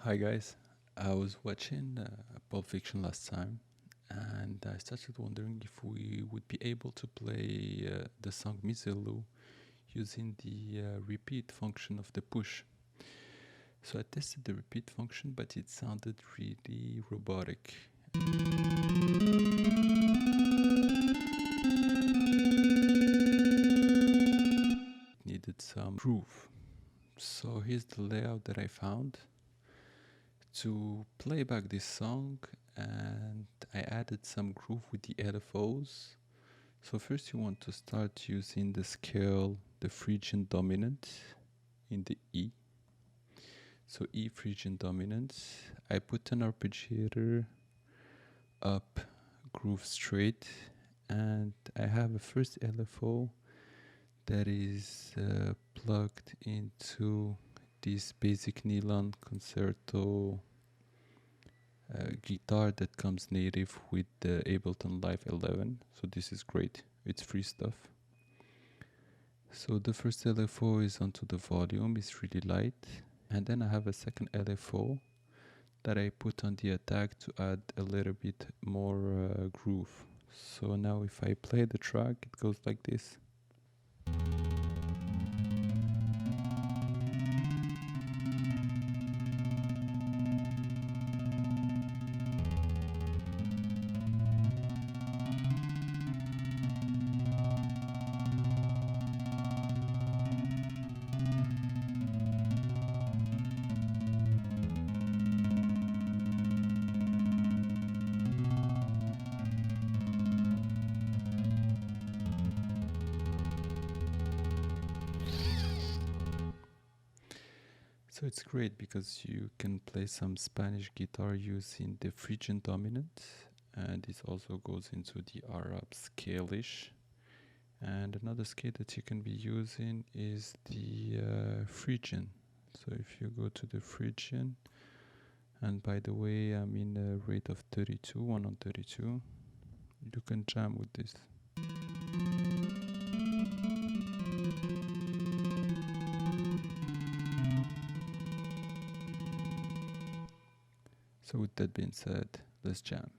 Hi guys, I was watching Pulp Fiction last time and I started wondering if we would be able to play the song Misirlou using the repeat function of the push. So I tested the repeat function, but it sounded really robotic. It needed some groove. So here's the layout that I found. To play back this song, and I added some groove with the LFOs. So first you want to start using the scale, the phrygian dominant in the E. So E phrygian dominant. I put an arpeggiator up, groove straight, and I have a first LFO that is plugged into this basic nylon concerto guitar that comes native with the Ableton Live 11. So this is great, it's free stuff. So the first LFO is onto the volume, it's really light. And then I have a second LFO that I put on the attack to add a little bit more groove. So now if I play the track, it goes like this. So it's great because you can play some Spanish guitar using the Phrygian dominant, and this also goes into the Arab scale-ish. And another scale that you can be using is the Phrygian. So if you go to the Phrygian, and by the way, I'm in a rate of 32, 1 on 32, you can jam with this. So with that being said, let's jam.